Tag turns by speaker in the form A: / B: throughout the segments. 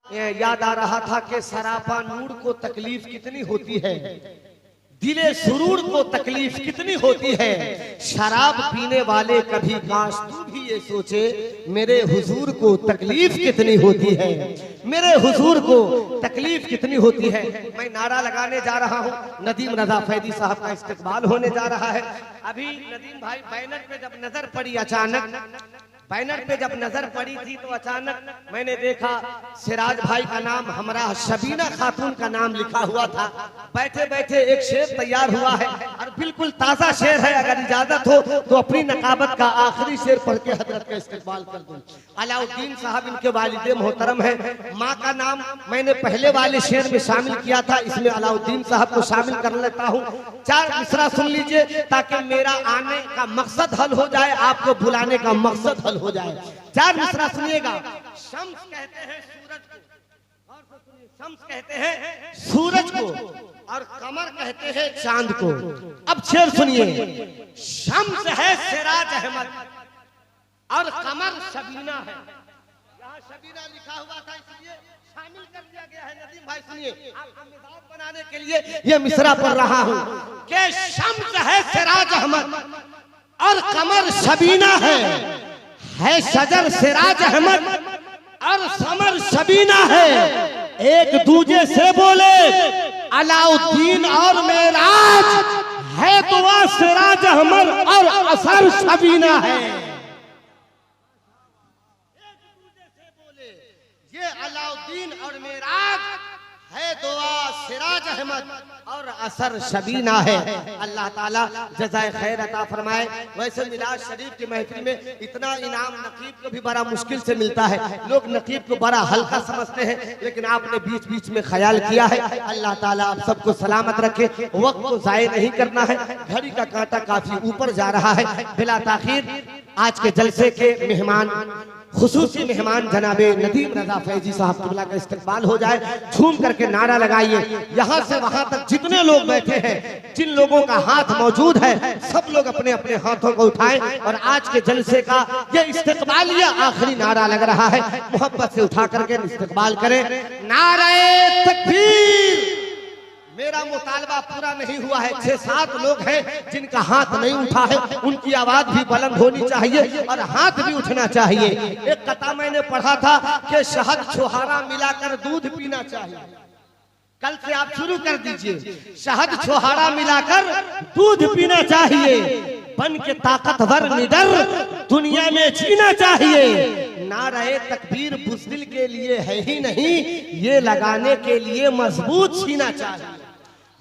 A: याद आ रहा था कि सरापा नूर को तकलीफ कितनी होती है, दिले सुरूर को तकलीफ कितनी होती है। शराब पीने वाले कभी काश तू भी ये सोचे मेरे हुजूर को तकलीफ कितनी होती है, मेरे हुजूर को तकलीफ कितनी होती है। मैं नारा लगाने जा रहा हूँ, नदीम रजा फैदी साहब का इस्तकबाल होने जा रहा है। अभी नदीम भाई बैनर पे जब नजर पड़ी, अचानक बैनर पे जब नजर पड़ी थी तो अचानक मैंने देखा सिराज भाई का नाम, हमरा शबीना खातून का नाम लिखा हुआ था। बैठे बैठे एक शेर तैयार हुआ है और बिल्कुल ताजा शेर है। अगर इजाजत हो तो अपनी नकाबत का आखिरी शेर पढ़ के हजरत का इस्तकबाल कर दूं। अलाउद्दीन साहब इनके वालिदे मोहतरम है। माँ का नाम मैंने पहले वाले शेर में शामिल किया था, इसमें अलाउद्दीन साहब को शामिल कर लेता हूँ। 4 मिसरा सुन लीजिए ताकि मेरा आने का मकसद हल हो जाए, आपको बुलाने का मकसद हल हो जाए। 4 मिसरा सुनिएगा। शम्स कहते हैं सूरज को, और सुनिए, शम्स कहते हैं सूरज को और कमर कहते हैं चांद को। अब शेर सुनिए। शम्स है सिराज अहमद और कमर शबीना है। यहाँ शबीना लिखा हुआ था इसलिए शामिल कर दिया गया है। नदीम भाई सुनिए, आपको मिजाज बनाने के लिए ये मिसरा पढ़ रहा हूँ कि शम्स है सिराज अहमद और कमर शबीना है शजर सिराज अहमद और समर शबीना है। एक दूजे से बोले अलाउद्दीन और मेराज है तो वह सिराज अहमद और असर शबीना है। एक दूजे से बोले ये अलाउद्दीन और मेराज है दुआ सिराज अहमद और असर शबीना है। अल्लाह ताला जज़ाए खैर अता फरमाए। वैसे मिलाद शरीफ की महफिल में इतना इनाम नकीब को भी बड़ा मुश्किल से मिलता है। लोग नकीब को बड़ा हल्का समझते हैं, लेकिन आपने बीच बीच में ख्याल किया है। अल्लाह ताला आप सबको सलामत रखे। वक्त को जाये नहीं करना है, घड़ी का कांटा काफी ऊपर जा रहा है। बिला ताखीर आज के जलसे के मेहमान, खुसूसी मेहमान जनाबे नदीम रजा फैजी साहब किबला का इस्तकबाल हो जाए। झूम करके नारा लगाइए। यहाँ से वहाँ तक जितने लोग बैठे हैं, जिन लोगों का हाथ मौजूद है, सब लोग अपने अपने हाथों को उठाएं और आज के जलसे का ये इस्तकबालिया आखिरी नारा लग रहा है, मोहब्बत से उठा करके इस्तकबाल करें। नारे तकबीर। मेरा मुतालबा पूरा नहीं हुआ है। 6-7 लोग हैं जिनका हाथ नहीं उठा है, उनकी आवाज भी बुलंद होनी चाहिए और हाथ भी उठना चाहिए। एक कथा मैंने पढ़ा था कि शहद छोहारा मिलाकर दूध पीना चाहिए। कल से आप शुरू कर दीजिए, शहद छोहारा मिलाकर दूध पीना चाहिए। बन के ताकतवर निडर दुनिया में जीना चाहिए। नारे तकबीर बुज़दिल के लिए है ही नहीं, ये लगाने के लिए मजबूत सीना चाहिए।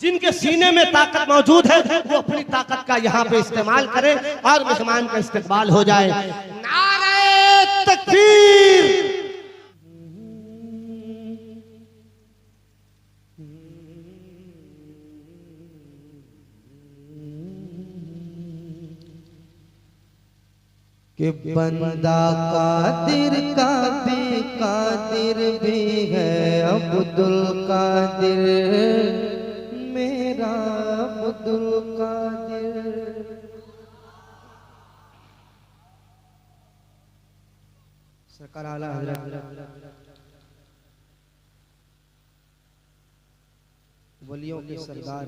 A: जिनके सीने में ताकत मौजूद है वो अपनी ताकत का यहाँ पे इस्तेमाल करें और मेहमान का इस्तकबाल हो जाए। नारे तकबीर।
B: कि बंदा कादिर का भी कादिर भी है, अब्दुल कादिर मेरा अब्दुल कादिर। सरकार आला हज़रत वलियों के सरदार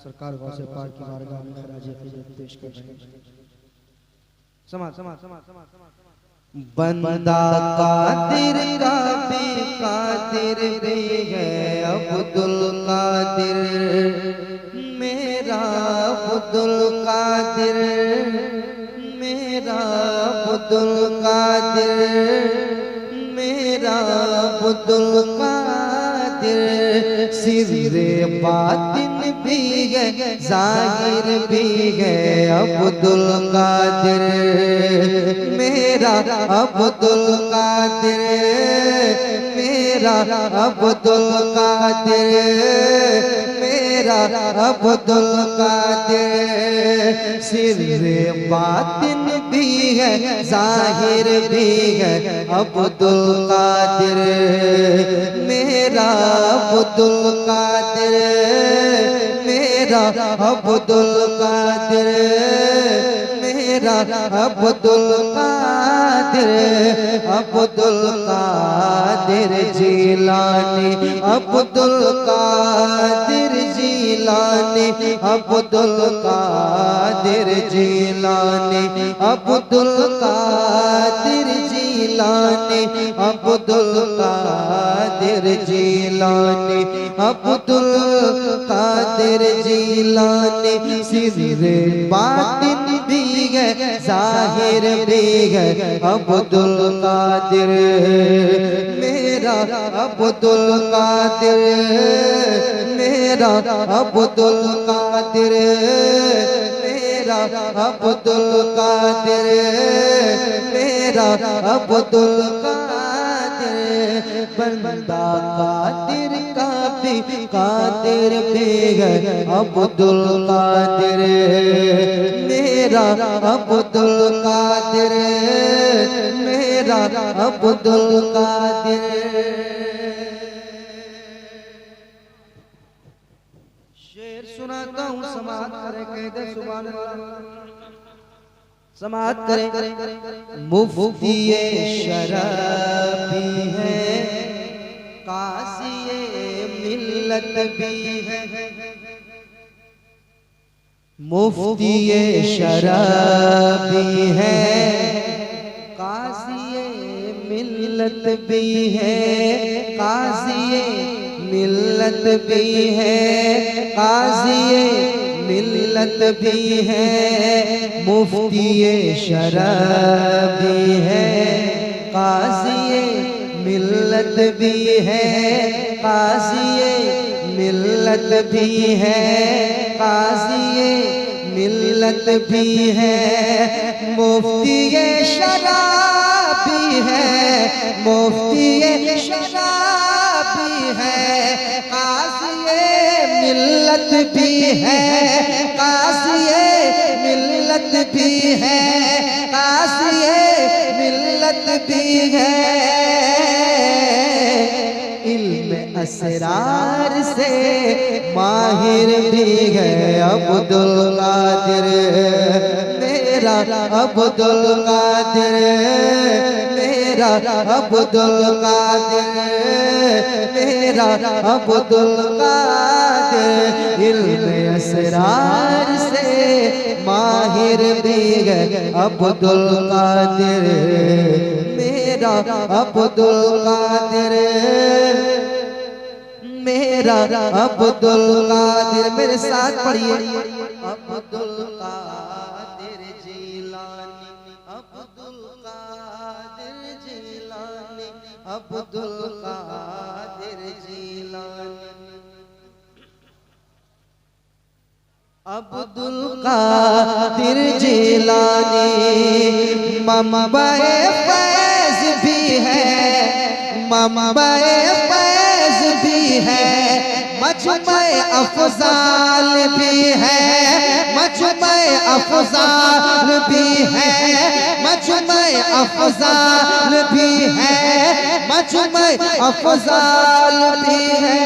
B: सरकार गौसे पाक की बारगाह में खराज अक़ीदत पेश कर रहे हैं। बंदा कादिर का भी कादिर भी है, अब्दुल कादिर मेरा अब्दुल कादिर मेरा अब्दुल कादिर मेरा अब्दुल कादिर। सिर्रे बातिन भी है ज़ाहिर भी है, अब्दुल कादिर मेरा अब्दुल कादिर मेरा अब्दुल कादिर मेरा अब्दुल कादिर। सिर्रे बातिन भी है ज़ाहिर भी है, अब्दुल कादिर मेरा अब्दुल कादिर मेरा अब्दुल कादिर मेरा अब्दुल कादिर। कादिर अब्दुल कादिर जिलानी अब्दुल कादिर जिलानी अब्दुल कादिर जिलानी अब्दुल कादिर जिलानी अब्दुल कादिर जिलानी अब्दुल कादिर जिलानी सिरे बातिन भी है जाहिर भी है अब्दुल कादिर मेरा अब्दुल कादिर मेरा अब्दुल कादिर मेरा अब्दुल कादिर मेरा अब्दुल कादिर बंदा कादिर कादिर भी है अब्दुल कादिर मेरा अब्दुल कादिर मेरा अब्दुल कादिर। शेर सुनाता हूँ समाअत करें कहते सुभान अल्लाह समाअत करें। मुफ्ती शराबी है कासिए मिल्लत भी है मुफ्ती शराबी है कासिए मिल्लत भी है कासिए मिल्लत भी है कासिए मिल्लत भी है मुफ्ती शराबी है कासिए मिल्लत भी है कासिए मिल्लत भी है कासिए मिल्लत भी है मुफ्ती शराबी है मुफ्ती शराबी है कासिए मिल्लत भी है कासिए मिल्लत भी है कासिए मिल्लत भी है इल्म असरार से माहिर भी है अब्दुल कादिर मेरा अब्दुल कादिर मेरा अब्दुल कादिर मेरा अब्दुल कादिर इल्म असरार से माहिर भी है अब्दुल कादिर मेरा अब्दुल कादिर मेरा अब्दुल कादिर मेरे साथ पढ़िए अब्दुल कादिर जिलानी अब्दुल कादिर जिलानी अब्दुल कादिर जिलानी अब्दुल कादिर जिलानी मंबए फैज भी है मंबए फैज भी है मजमे अफजाल भी है मजमे अफजाल भी है मजमे अफजाल भी है मजमे अफजाल भी है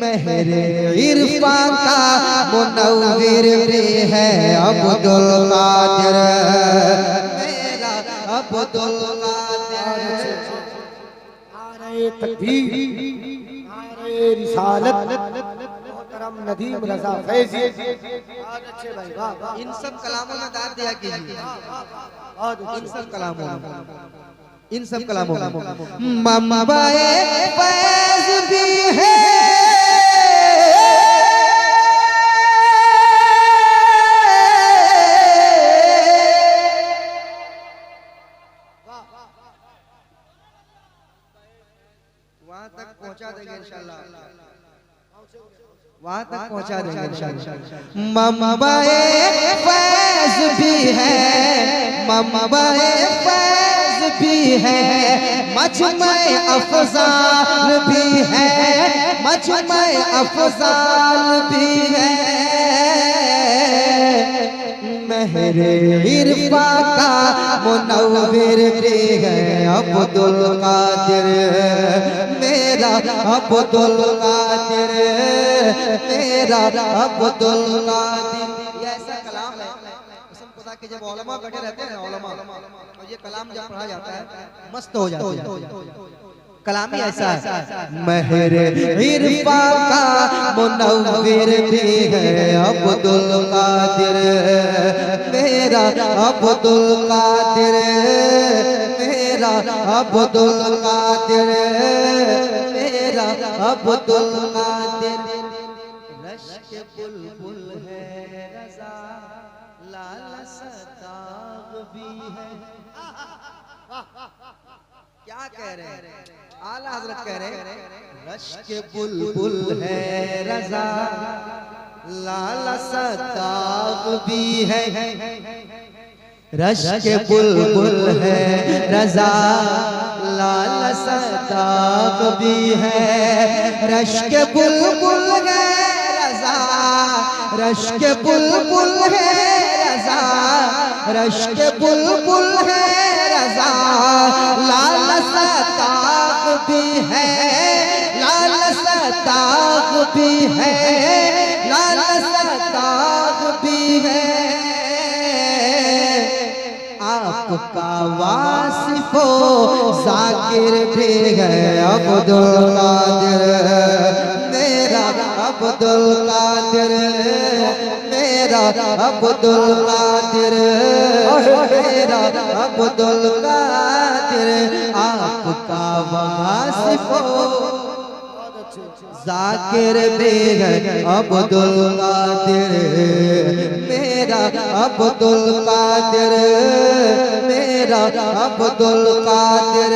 B: मेरे इरफान का मुनव्विर भी है अब्दुल कादिर मेरा अब्दुल कादिर।
A: नारे तकबीर नारे रिसालत मोहतरम नदीम रजा फैजी बहुत अच्छे भाई वाह वाह
B: इन सब कलामों में दाद दिया कीजिए इन सब कलामों में इन सब कलामों में मंबए फैज भी है वहां तक पहुंचा देंगे इंशाल्लाह वहां तक पहुंचा देंगे इंशाल्लाह। मंबए फैज भी है मंबए फैज भी है मजमे अफजाल भी है मजमे अफजाल भी है मेरे इरफा का मुनव्विर भी है अब्दुल कादिर मेरा अब्दुल कादिर मेरा अब्दुल कादिर। ये ऐसा कलाम है कसम खुदा के जब उलमा बैठे रहते हैं ना, उलमा, और ये कलाम जब पढ़ा जाता है मस्त हो जाता है। कलाम ही ऐसा है। महरे इरफा का मुनव्विर भी है अब्दुल कादिर, मेरा अब्दुल कादिर, मेरा अब्दुल कादिर, मेरा अब्दुल कादिर। रश्क बुलबुल है रज़ा, लाल सदाग भी है। क्या कह रहे हैं आला हजरत, कह रहे हैं रश्क बुलबुल है रज़ा, लाल सदाग भी है। रश्क बुलबुल है रज़ा, लाल सदाग भी है। रश्क बुलबुल है रज़ा, रश्क बुलबुल है रज़ा, रश्क बुलबुल है रज़ा, लाल सदाग भी है, लाल सदाग भी है, लाल सदाग भी है। आपका वासिफो ज़ाकिर भी है अब्दुल कादिर, मेरा अब्दुल कादिर, मेरा अब्दुल कादिर, मेरा अब्दुल कादिर। आपका वासिफो ज़ाकिर भी है अब्दुल कादिर, मेरा अब्दुल कादिर, मेरा अब्दुल कादिर,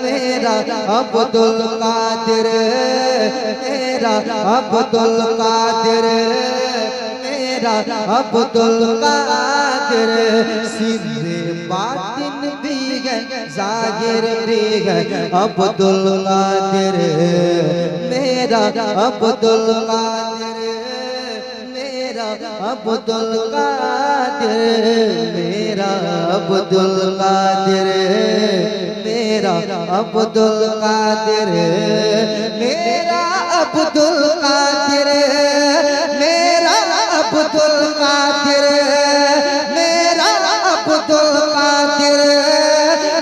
B: मेरा अब्दुल कादिर, मेरा अब्दुल कादिर, मेरा अब्दुल कादिर। सिर्रे बातिन भी है ज़ाहिर भी है अब्दुल कादिर, मेरा अब्दुल कादिर, मेरा अब्दुल कादिर, मेरा अब्दुल कादिर, मेरा अब्दुल कादिर, मेरा अब्दुल कादिर, मेरा अब्दुल कादिर, मेरा अब्दुल कादिर,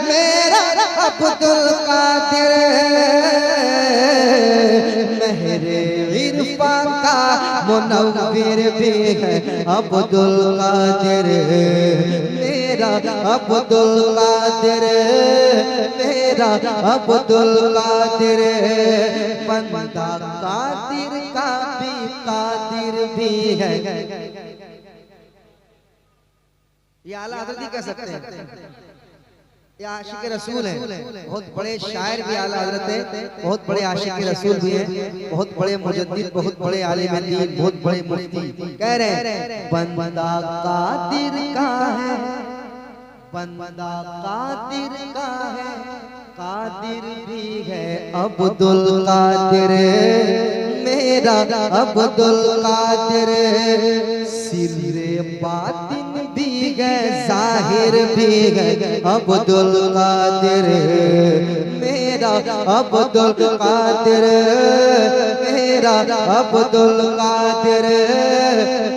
B: मेरा अब्दुल कादिर। महरे इरफा का मुनव्विर भी है अब्दुल कादिर, मेरा अब्दुल कादिर, मेरा अब्दुल कादिर। बंदा कादिर का भी कादिर भी है। ये आला हज़रत ही कह सकते हैं, ये आशिक रसूल हैं, बहुत बड़े शायर भी आला हज़रत हैं, बहुत बड़े आशिक रसूल भी हैं, बहुत बड़े मुजद्दिद, बहुत बड़े आलिम दीन, बहुत बड़े मुफ्ती। कह रहे हैं बंदा कादिर का है, बंदा कादिर का है, कादिर भी है अब्दुल कादिर, मेरा अब्दुल कादिर। सिर्रे बातिन भी है ज़ाहिर भी है अब्दुल कादिर, मेरा अब्दुल कादिर, मेरा अब्दुल कादिर,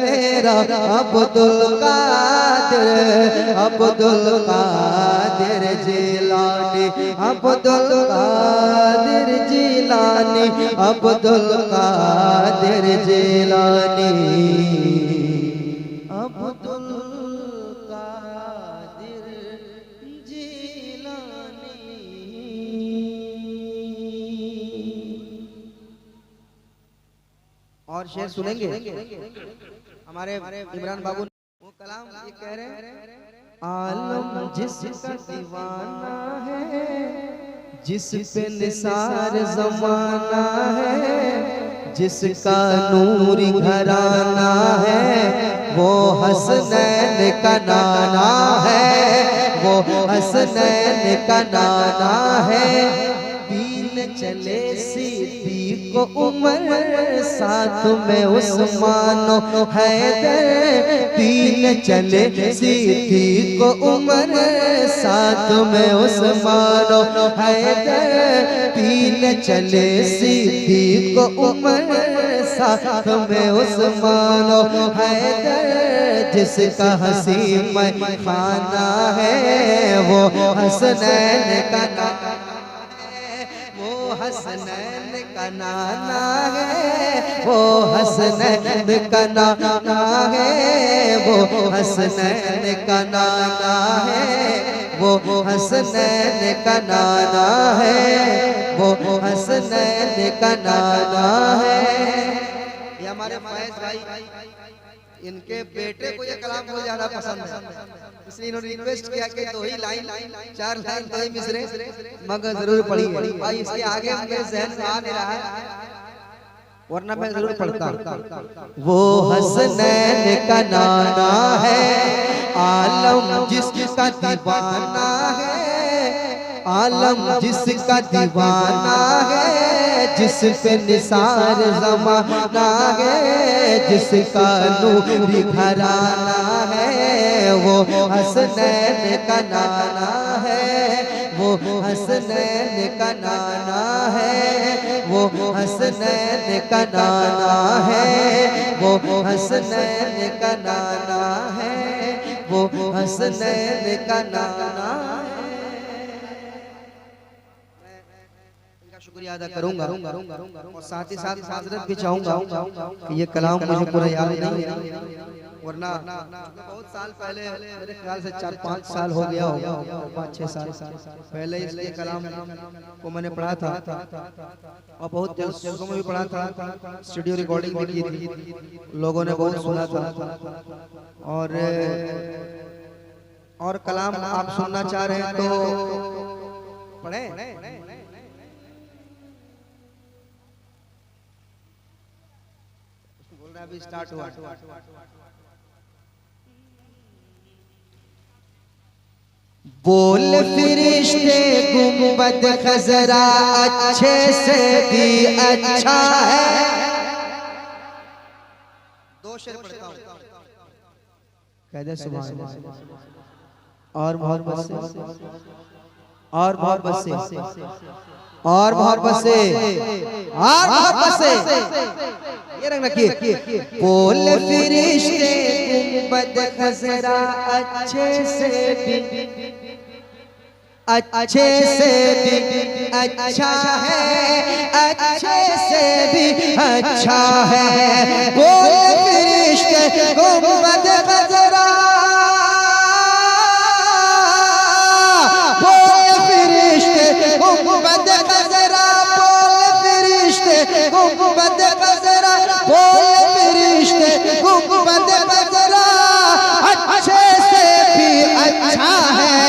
B: मेरा अब्दुल कादिर। अब्दुल कादिर जिलानी, अब्दुल कादिर जिलानी, अब्दुल कादिर जिलानी, अब्दुल कादिर जिलानी। और शेर सुनेंगे हमारे इमरान बाबू, वो कलाम ये कह रहे हैं आलम जिसका दीवाना है, जिस पे निसार जमाना है, जिसका नूरी घराना है, वो हसनैन का नाना है, वो हसनैन का नाना है। बीन चले सिद्दीक उमर साथ में उस्मान हैदर, तीन चले सिद्दीक उमर साथ में उस्मान हैदर, तीन चले सिद्दीक उमर साथ में उस्मान हैदर, जिसका हसी में खाना है वो हसनैन का नाना है, वो हसनैन का नाना है, वो हसनैन का नाना है, वो हसनैन का नाना है, वो हसनैन का नाना है, वो हसनैन का नाना है। ये हमारे फैज भाई, इनके बेटे को ये कलाम बहुत ज्यादा पसंद है, इसलिए इन्होंने रिक्वेस्ट किया कि दो ही लाइन, चार लाइन दो ही मिसरे मगर जरूर पढ़िए भाई। इसके आगे मेरे जहन में आ नहीं रहा है, वरना मैं जरूर पढ़ता। वो हसनैन का नाना है, आलम जिसका दीवाना है, आलम जिसका दीवाना है, जिस पे निसार ज़माना है, जिसका नूरी घराना है, वो हसनैन का नाना है, वो हसनैन का नाना है, वो हसनैन का नाना है, वो हसनैन का नाना है, वो हसनैन का नाना है। शुक्रिया अदा करूंगा और साथ ही साथ माजरत भी चाहूंगा कि ये कलाम मुझे पूरा याद नहीं है, वरना बहुत साल पहले, मेरे ख्याल से 4-5 साल हो गया होगा, 5-6 साल पहले इसलिए कलाम को मैंने पढ़ा था और बहुत जल्सों में भी पढ़ा था, स्टूडियो रिकॉर्डिंग भी की थी, लोगों ने बहुत सुना था। और कलाम आप सुनना चाह रहे हैं तो पढ़े। अभी स्टार्ट हुआ। बोल फिरिश्ते गुंबद खजरा अच्छे से भी अच्छा है। दो शेर पढ़ता हूँ, कह दे सुभान अल्लाह। और मोहब्बत से, और मोहब्बत से, और मोहब्बत से, और मोहब्बत से, ये रंग रखिए। बोल फिरिश्ते गुंबद खजरा अच्छे से भी, अच्छे से भी अच्छा है, अच्छे से भी अच्छा है। बोल फिरिश्ते गुंबद खजरा, बोल फिरिश्ते गुंबद खजरा, बोल फिरिश्ते गुंबद खजरा, बोल फिरिश्ते गुंबद खजरा अच्छे से भी अच्छा है।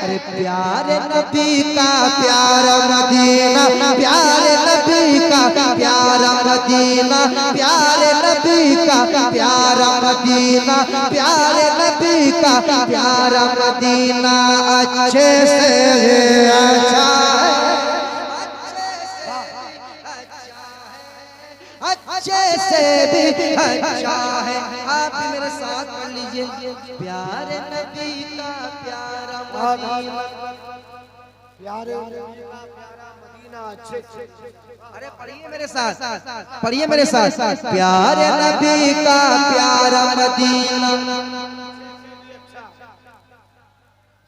B: अरे प्यारे नबी का प्यारा मदीना, प्यारे नबी का प्यारा मदीना, प्यारे नबी का प्यारा मदीना, प्यारे नबी का प्यारा मदीना अच्छे से अच्छा है, अच्छे से भी अच्छा है। आप भी मेरे साथ पढ़ लीजिए। प्यारे नबी का प्यारा मदीना, प्यारे मदीना अच्छे, अरे पढ़िए मेरे साथ, पढ़िए मेरे साथ। प्यारे नबी का प्यारा मदीना,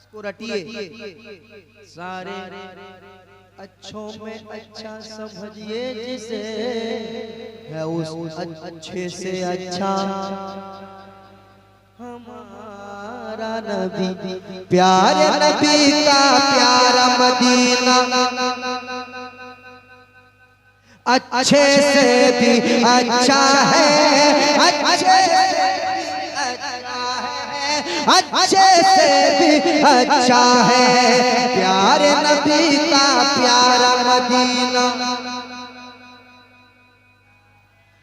B: इसको रटिए। सारे अच्छों में अच्छा समझिए जिसे है उस अच्छे से अच्छा हमारा नबी। प्यारे नबी का प्यारा मदीना अच्छे से भी अच्छा है, अच्छे अच्छे से भी अच्छा है। प्यारे नबी का प्यारा मदीना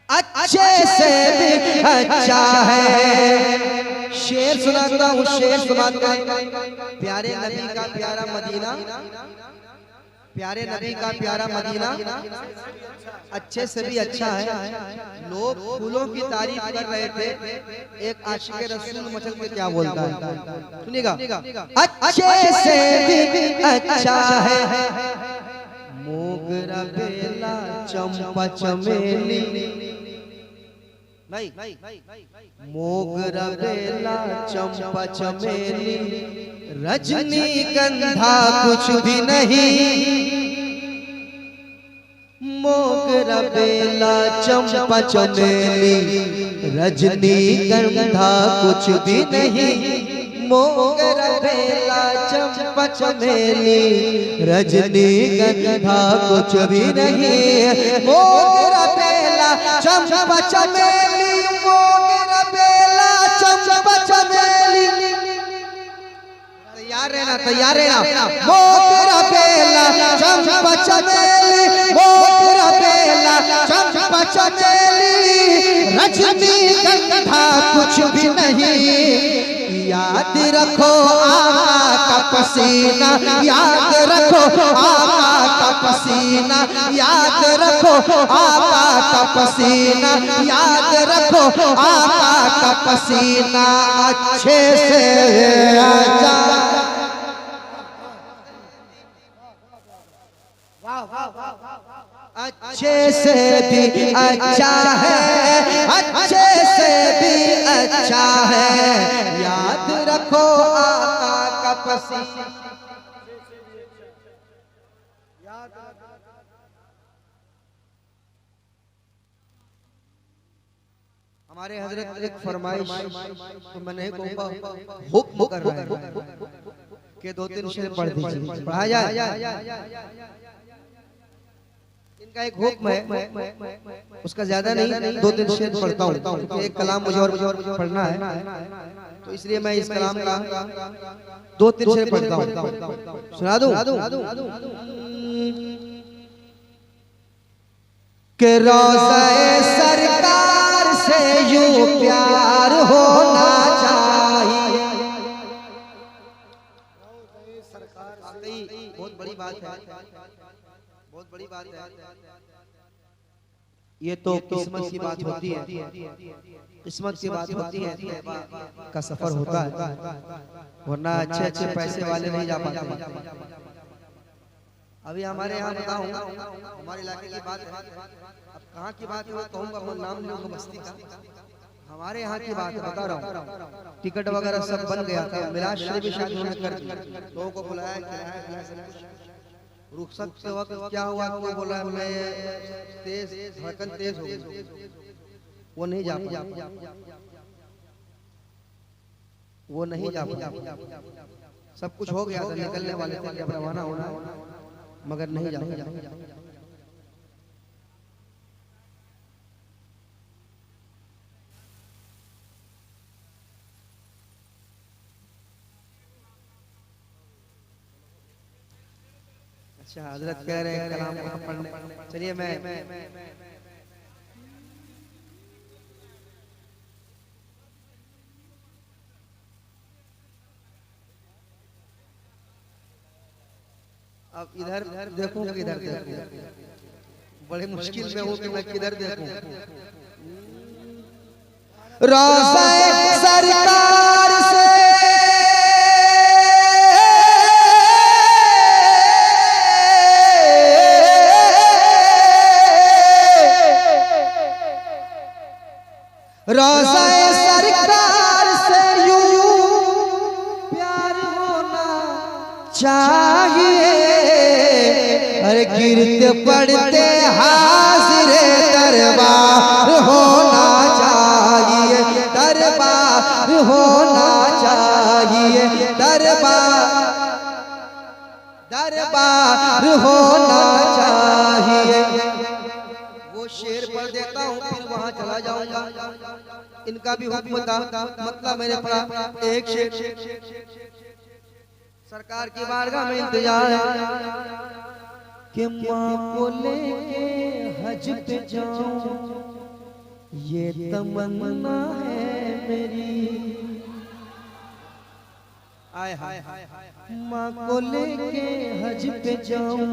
B: अच्छे से भी अच्छा है। शेर सुनाता हूँ, शेर सुनाता हूँ। प्यारे नबी का प्यारा मदीना प्यारे नबी का प्यारा मदीना अच्छे से भी अच्छा है। लोग फूलों की तारीफ कर रहे थे, एक आशिक रसूल मचल के क्या बोलता है, सुनिएगा। अच्छे से भी अच्छा है मोगरा बेला चंपा चमेली, नहीं मोगरा बेला चंपा चमेली रजनीगंधा कुछ भी नहीं, मोगरा बेला चंपा चमेली रजनीगंधा कुछ भी नहीं, मोगरा बेला चंपा चमेली रजनीगंधा कुछ भी नहीं, मोगरा बेला चंपा चमेली, मोगरा बेला चंपा चमेली, तैयार रहना मोगरा बेला चंपा चमेली, मोगरा बेला चंपा चमेली रजनीगंधा कुछ भी नहीं, याद रखो आका का पसीना, याद रखो आका का पसीना, याद रखो आका का पसीना, याद रखो आका का पसीना अच्छे से आजा। अच्छे से भी अच्छा है, अच्छे से भी अच्छा है, याद रखो आका का पसीना। हमारे हजरत एक फरमाइश तो मैं नहीं कहूँगा, हुक्म कर रहा है कि 2-3 शेर पढ़ दीजिए, पढ़ा जाए। इनका एक हुक्म है, उसका ज्यादा नहीं 2-3 शेर पढ़ता हूँ, एक कलाम मुझे और पढ़ना है, तो इसलिए मैं इस कलाम का 2-3 शेर पढ़ता हूँ, सुना दूं कि रोज़े सरकार से यूं प्यार होना चाहिए। बहुत बड़ी बात है, बहुत बड़ी बात है। ये तो किस्मत की बात होती है, किस्मत की बात होती है का सफर होता है, वरना अच्छे अच्छे पैसे वाले नहीं जा पाते। अभी हमारे यहाँ बताऊं, हमारे इलाके की बात है, अब कहाँ की बात है वो कहूँगा, मैं नाम लूंगा बस्ती का। हमारे यहाँ की बात बता रहा हूँ, टिकट वगैरह सब बन गया था, मिलाद शरीफ शायद उन्होंने कर दी, लोगों को बुलाया, रुखसत के वक्त क्या हुआ, वो बोला मैं तेज धड़कन तेज हो गई, वो नहीं जा पाया, वो नहीं जा पाया। सब कुछ हो गया था, निकलने वाले थे, जब रवाना होना, मगर नहीं जा पाया। अच्छा, हजरत कह रहे हैं कलाम पढ़ने, चलिए मैं अब इधर देखूं कि इधर देखूं, बड़े मुश्किल में हूं कि मैं किधर देखूं। रोज़े सरकार से रोज़े सरकार से यूं प्यार होना चाहिए, हर गिरते पड़ते हाजिर दरबार होना चाहिए, दरबार होना चाहिए, दरबार होना चाहिए। वो शेर पढ़ देता हूँ, फिर वहां चला जाऊंगा। इनका भी हुक्म था, मतलब मैंने पढ़ा एक शेर, सरकार की बारगाह में इंतजार कि माँ को लेके हज पे जाऊं, ये तमन्ना है मेरी। आय हाय माँ को लेके हज पे जाऊं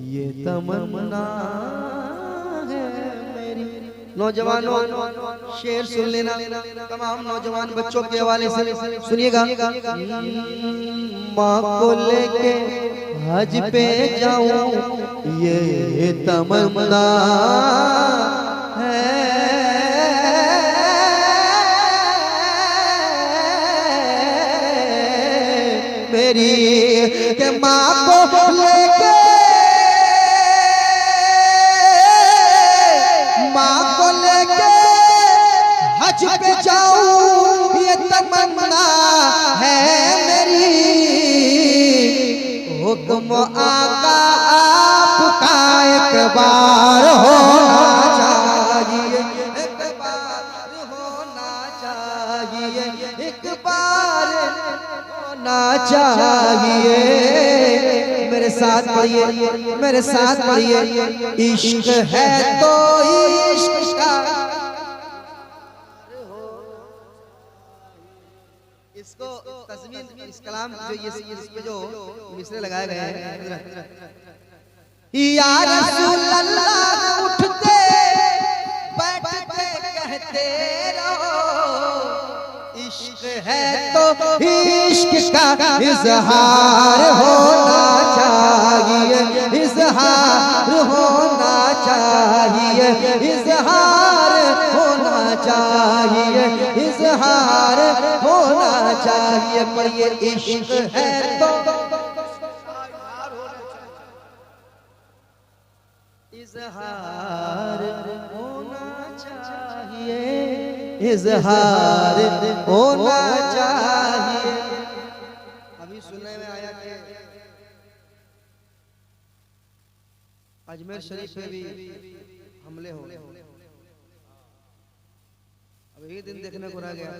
B: ये तमन्ना है मेरी। नौजवानों शेर सुन लेना, तमाम नौजवान बच्चों के हवाले से सुनिएगा। माँ को लेके हज पे जाऊं ये तमन्ना है मेरी के माँ को लेके हज पे जाऊं ये तमन्ना है मेरी। हुक्म आका आपका एक बार होना चाहिए, एक बार होना चाहिए, एक बार होना चाहिए। मेरे साथ पढ़िए, मेरे साथ पढ़िए। इश्क है तो इश्क का इसको तस्वीर इस कलाम जो ये इस पे जो मिसरे लगाए गए हैं। या रसूल अल्लाह उठते बैठते कहते रहो इश्क है तो इश्क का इजहार होना चाहिए, इजहार होना चाहिए, इजहार होना चाहिए, इजहार होना चाहिए। पर ये इश्क है तो इजहार होना चाहिए, इजहार होना चाहिए। अभी सुनने में आया कि अजमेर शरीफ में भी हमले हो, अब एक दिन देखने को रह गया।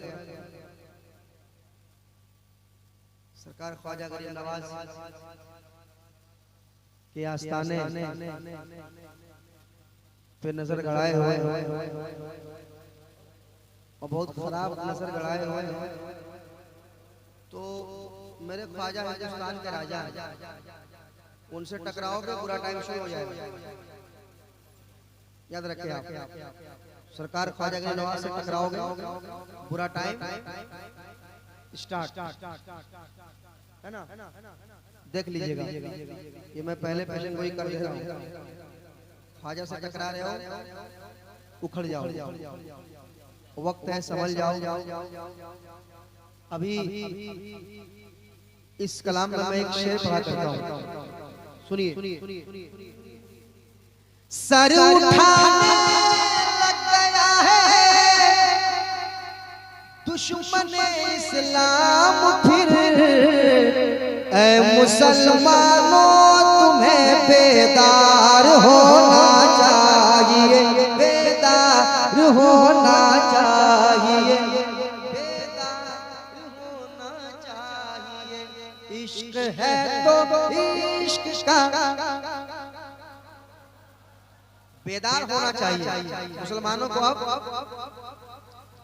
B: सरकार ख्वाजा गरीब नवाज के आस्थाने पे नजर गड़ाए हुए और बहुत खराब नजर गड़ाए हुए। तो मेरे ख्वाजा हिंदुस्तान के राजा उनसे टकराओगे पूरा टाइम शुरू हो जाएगा, याद रखें आप। सरकार ख्वाजा गरीब नवाज से टकराओगे पूरा टाइम स्टार्ट, है ना? देख लीजिएगा, ये मैं पहले पहले वही कर दे रहा हूँ। ख्वाजा से टकरा रहे हो उखड़ जाओ, वक्त है संभल जाओ। अभी इस कलाम में मैं एक शेर पढ़ा करता हूँ, सुनिए। सर उठाने लग गया है दुश्मन इस्लाम फिर, ऐ मुसलमानों तुम्हें बेदार होना चाहिए, बेदार होना चाहिए, बेदार होना चाहिए। इश्क है तो इश्क का बेदार होना चाहिए। मुसलमानों को अब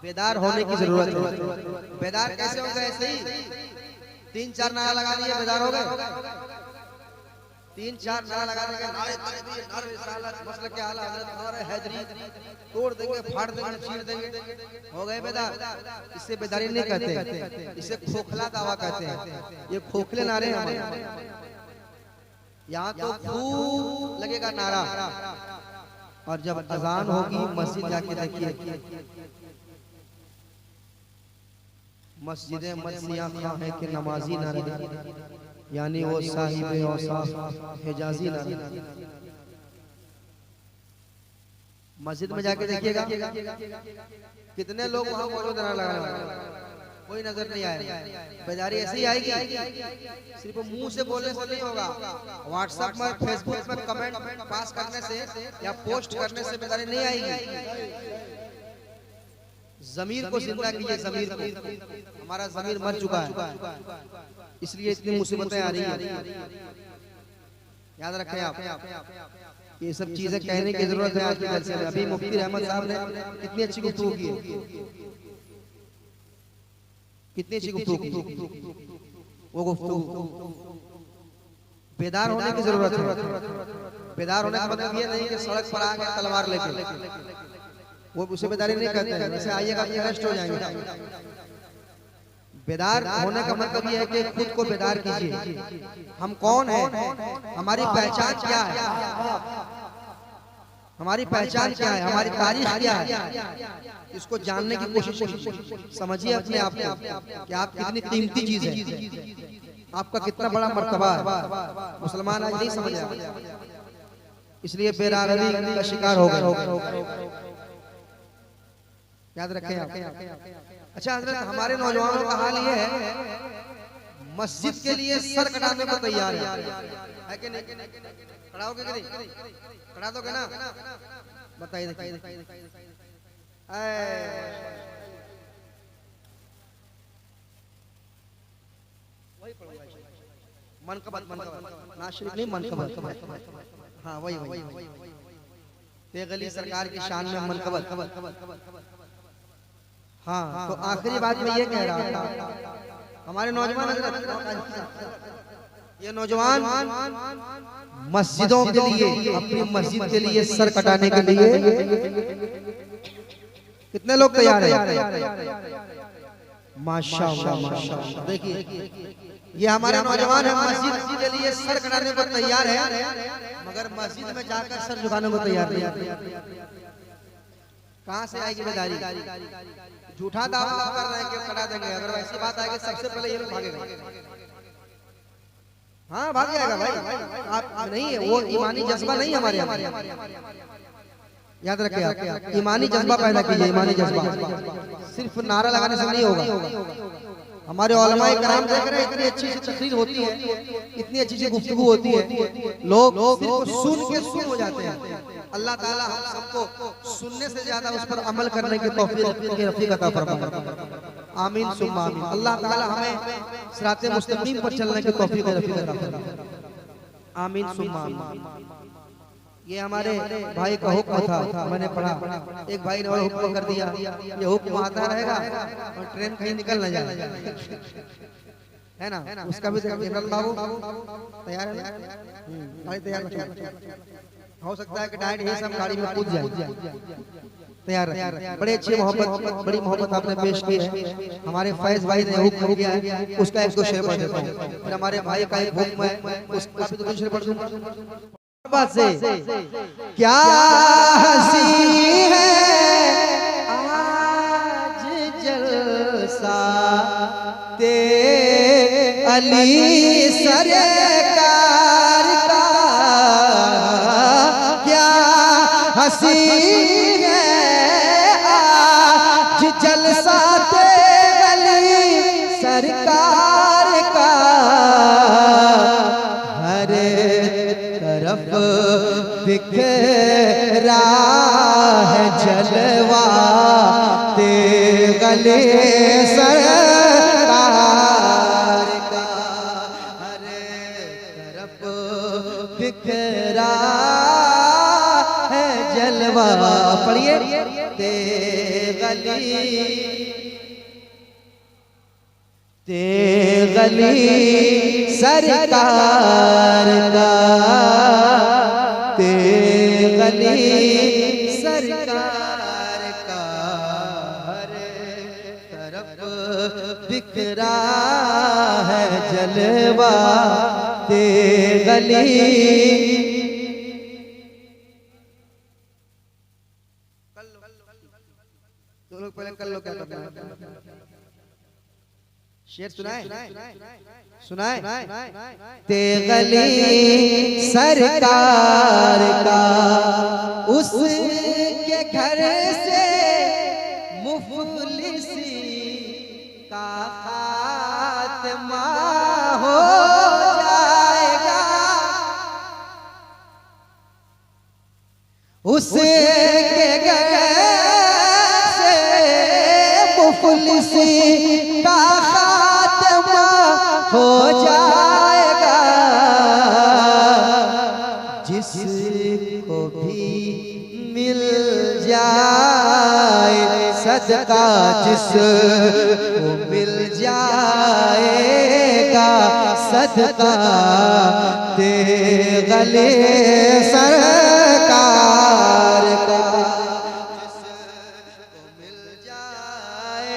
B: बेदार होने की जरूरत है। बेदार कैसे हो गए? ऐसे ही 3-4 नारा लगा दिए बेदार हो गए। 3-4 नारा लगा देंगे, नारे तकबीर, नारे रिसालत, मसलक के आला हज़रत, नारे हैदरी, तोड़ देंगे, फाड़ देंगे, चीर देंगे, हो गए बेदार। इससे बेदारी नहीं कहते, इसे खोखला दावा कहते हैं। ये खोखले नारे हैं। यहाँ तो खूब लगेगा नारा, और जब अजान होगी मस्जिद जाके देखिए, मस्जिदें मस्जियां कहाँ है कि नमाजी ना रहे, यानी वो साहिबे औसाफ हिजाजी ना रहे। मस्जिद में जाके देखिएगा कितने लोग वहाँ मौजूद लगा कोई नजर नहीं आए। बेदारी ऐसे ही आएगी, सिर्फ मुंह से बोलने से नहीं होगा। व्हाट्सएप में, फेसबुक में कमेंट पास करने से या पोस्ट करने से बेदारी नहीं आएगी। जमीर को जिंदा कीजिए, जमीर को। हमारा जमीर मर चुका है, इसलिए इतनी मुसीबतें आ रही हैं। याद रखें आप, ये सब चीजें कहने की जरूरत है आज के जलसे में। अभी मुफ्ती रहमत साहब ने कितनी अच्छी गुफ्तगू की। कितनी अच्छी गुफ्तगू, वो गुफ्तगू बेदार होने की जरूरत है। बेदार होने का मतलब ये नहीं कि सड़क पर आ गए तलवार लेके, वो उसे बेदारी नहीं कहते हैं। जैसे आइएगा तो अरेस्ट हो जाएंगे। बेदार होने का मतलब ये है कि खुद को बेदार कीजिए। हम कौन हैं, हमारी पहचान क्या है, हमारी पहचान क्या है, हमारी तारीख क्या है, इसको जानने की कोशिश कीजिए। समझिए अपने आप को कि आप कितनी कीमती चीज है, आपका कितना बड़ा मर्तबा है। मुसलमान आज नहीं समझ रहा, इसलिए बेरादरी का शिकार हो गए। याद रखें आप। अच्छा हजरत, हमारे नौजवानों का हाल ये है, मस्जिद के लिए सर कटाने को तैयार है कि नहीं? कटाओगे कि नहीं? कटा दोगे ना? बताइए। मनकबत नाशरीफ नहीं, मनकबत। हाँ वही। तेग अली सरकार की शान में मनकबत। हाँ तो आखिरी बात मैं ये कह रहा था, हमारे नौजवान, ये नौजवान मस्जिदों के लिए, अपनी मस्जिद के लिए सर कटाने के लिए कितने लोग तैयार हैं? माशाअल्लाह माशाअल्लाह। देखिए ये हमारे नौजवान है, मस्जिद के लिए सर कटाने को तैयार है, मगर मस्जिद में जाकर सर झुकाने को तैयार नहीं। कहाँ से आएगी बेदारी? झूठा दावा कर रहे हैं कि कटा देंगे, अगर वैसी बात आएगी सबसे पहले ये लोग भागेगा। हाँ भाग जाएगा भाई, आप नहीं है वो ईमानी जज्बा नहीं हमारे यहाँ। याद रखिए आप, ईमानी जज्बा पैदा कीजिए। ईमानी जज्बा सिर्फ नारा लगाने से नहीं होगा। हमारे उलमा कराम देख रहे हैं, इतनी अच्छी सी तकरीर होती है, इतनी अच्छी सी गुफ्तगू होती है, लोग सिर्फ सुन के सुन हो जाते हैं। अल्लाह ताला हम सबको सुनने से ज्यादा उस पर अमल करने की तौफीक अता फरमाए। आमीन सुम्मा आमीन। अल्लाह ताला हमें सिराते मुस्तकीम पर चलने की तौफीक अता फरमाए। आमीन सुम्मा आमीन। ये हमारे भाई का हुक्म था, मैंने पढ़ा, एक भाई ने और हुक्म कर दिया, ये हुक्म आता रहेगा और ट्रेन कहीं निकल न जाए, है ना? उसका भी बाबू तैयार है? भाई तैयार हो सकता है कि डायरेक्ट ये सब गाड़ी में कूद जाए। तैयार है? बड़े अच्छी मोहब्बत, बड़ी मोहब्बत आपने पेश की है। हमारे फैज भाई ने हुक्म किया है, उसका एक दो शेर पढ़ देता हूँ। फिर हमारे भाई का एक हुक्म है, उसका भी दो शेर पढ़ दूंगा। से क्या हंसी है आज जलसा ते अली सरकार का, क्या हंसी है आज जलसा ते अली सरकार का, हर तरफ बिखरा है जलवा ते गले सरकार का, हर तरफ बिखरा है जलवा। पढ़िए ते गली सरकार का, ते गली सरकार का, हर तरफ बिखरा है जलवा ते गली। तो लोग पहले कर लो, क्या करना है? शेर सुनाए? ते गली सरकार का, उसके घर से मुफलिसी का खात्मा हो जाएगा, उसके घर से मुफलिसी का हो जाएगा, जिसको भी मिल जाए सदका, जिसको मिल जाए सदका ते गले सरकार का, जिसको मिल जाएगा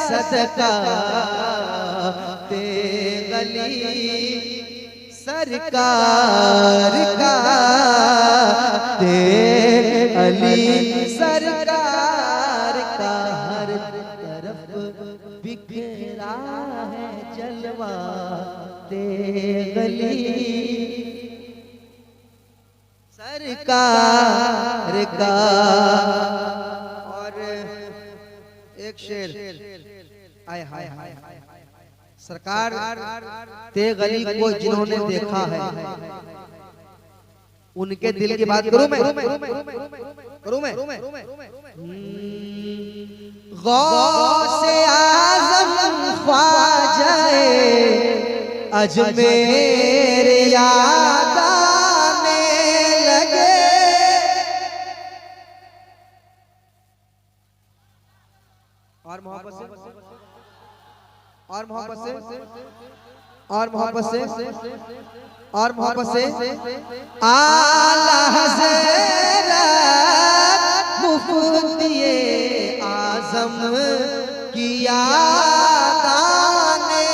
B: सदका ते गली सरकार का, ते अली सरकार का, हर तरफ बिखरा है जलवा ते गली सरकार का। और एक शेर आय हाय हाय सरकार ते गली को जिन्होंने देखा है उनके दिल की बात करूं मैं गौसे आज़म ख्वाजाए अजमेर याद आने लगे, और मोहब्बत से और मोहब्बत से और मोहब्बत से और मोहब्बत से आला हज़रत मुफ्तिए आज़म की याद आने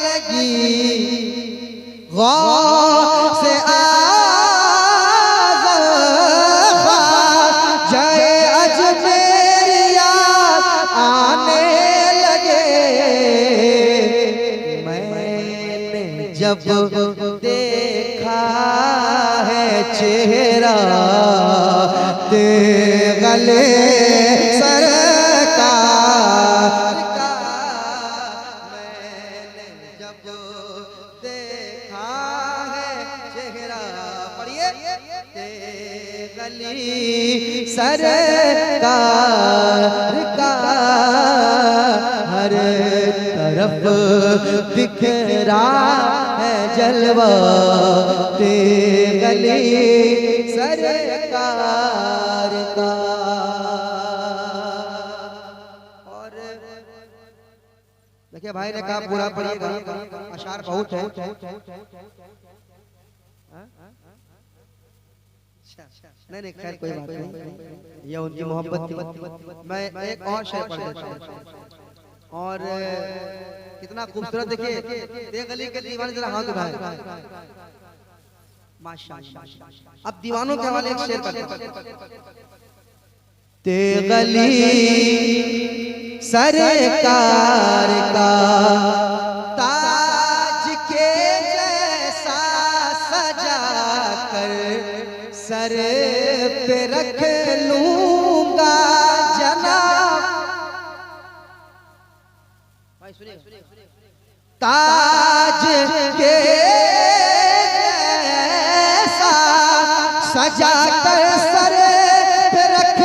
B: लगी, गौसे आज़म ख्वाजाए अजमेर याद आने लगे। मैंने जब देखा है चेहरा ते गले सरकार का, मैंने जब देखा है चेहरा, पढ़िए, ते गली सरकार का, हर तरफ बिखरा है जलवा ते गली सरकार का। और देखिए भाई ने कहा पूरा पढ़िएगा, अशार बहुत है। नहीं खैर कोई बात नहीं, ये उनकी मोहब्बत थी। मैं एक और शेर पढ़ देता हूं, और कितना खूबसूरत देखिए, ते गली के दीवाने जरा हाथ उठाए माशाअल्लाह। अब दीवानों के हवाले एक शेर करते हैं। ते गली सरकार का ताज के जैसा सजा कर सर पे रख लूंगा जनाब, ताज के जैसा सजा कर सर पे रख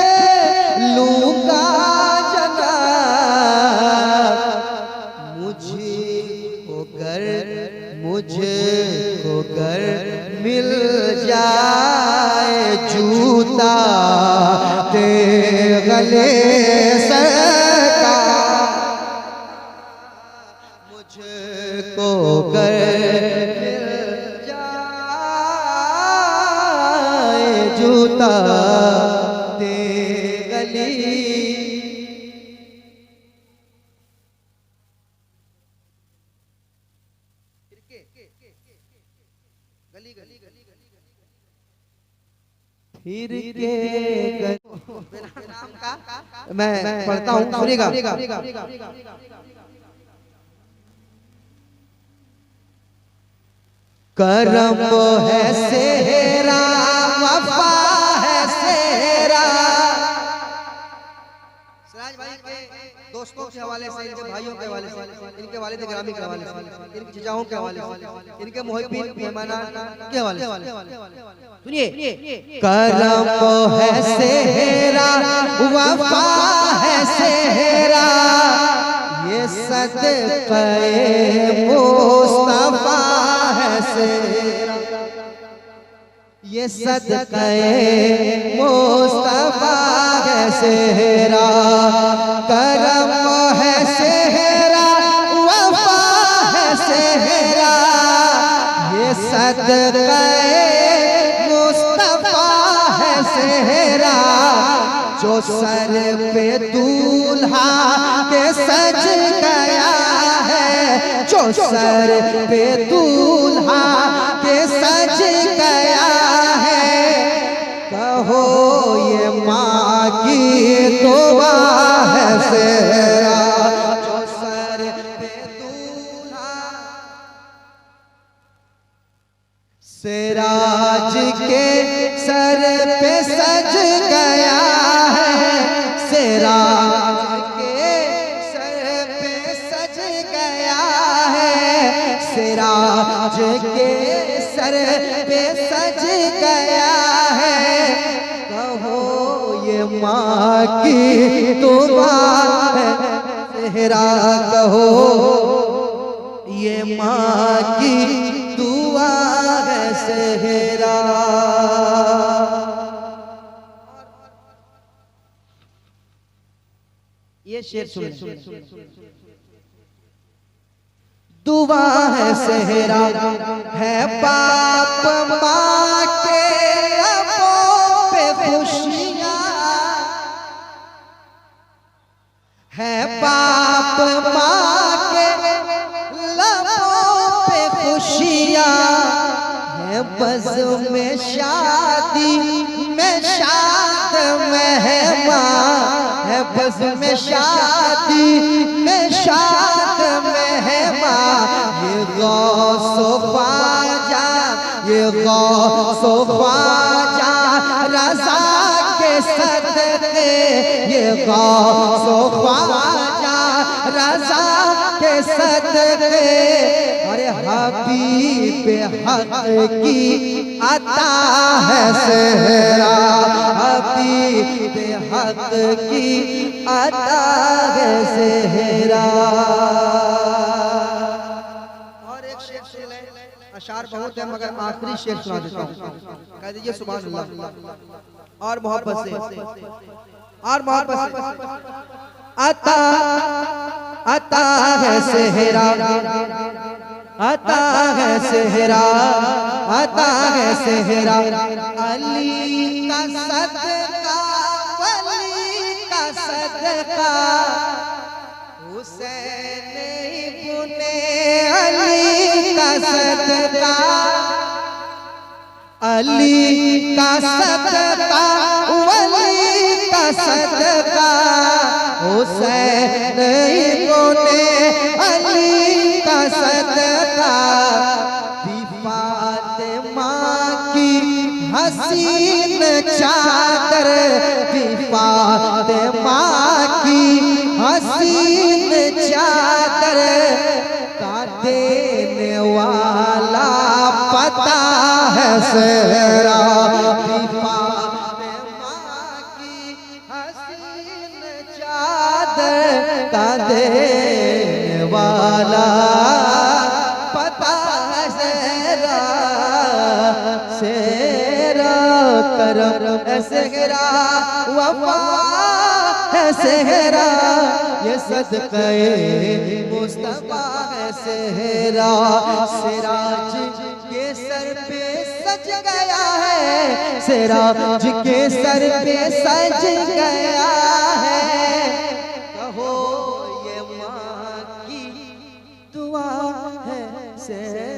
B: लूंगा जनाब, मुझको गर मिल जाए जूता ते गले सरकार, मुझको गर मिल जाए जूता ते गली फिर के नाम का मैं पढ़ता हूँ, सुनिएगा। करम है सेहरा वफा है सेहरा, सिराज भाई के दोस्तों के हवाले से, इनके भाइयों के हवाले से, इनके वालिद गिरामी के हवाले से, इनके चचाओं के हवाले से, इनके मुहिब्बीन मेहमानान के हवाले से सुनिए। करम है सेहरा वफा है सेहरा, ये सदक़े मुस्तफा है सेहरा, ये सदक़े मुस्तफा है सेहरा, करम है सेहरा वफा है सदक़े मुस्तफा है सेहरा, जो सर पे दूल्हा के सज गया है, जो सर पे दूल्हा के सज गया है। कहो ये माँ की दुआ है सेहरा, जो सर पे दूल्हा सिराज के सर पे सज गया है, सिराज के सर पे सज गया है, सिराज के सर पे सज गया है। कहो ये माँ की दुआ है सेहरा, कहो ये माँ की दुआ है सेहरा। ये शेर सुन, दुआ है सेहरा है बाप माँ के लबों पे खुशियाँ, है बाप माँ के लबों पे खुशियाँ, है बज़ में शादी में शाद मेहमान, है बज़ में शादी में शाद मेहमान। ये गौसो ख्वाजा, ये गौसो ख्वाजा रज़ा के सदक़े, ये गौसो ख्वाजा रज़ा के सदक़े। अरे हबीब हक की अता है सेहरा, हबीब हक की अता है सेहरा। और एक शेर सुन ले, अशार बहुत है मगर आखिरी शेर सुना देता हूँ, कह दीजिए सुभान अल्लाह। और मोहब्बत से, और मोहब्बत से। अता अता है सेहरा, अता है सेहरा, अता है सेहरा। अली का सदका, वली का सदका, हुसैन इब्ने अली का सदका, अली का सदका, वली का सदका, हुसैन इब्ने अली का सदका। फातिमा की हसीन चादर, फातिमा की हसीन चादर का देने वाला पता है सेहरा, फातिमा की हसीन चादर का देने वाला पता है सेहरा। सेहरा करम है सेहरा, वफा है सेहरा, ये सदक़े मुस्तफा है सेहरा। सिराज के सर पे सज गया है, सिराज के सर पे सज गया है। कहो ये माँ की दुआ है सेहरा।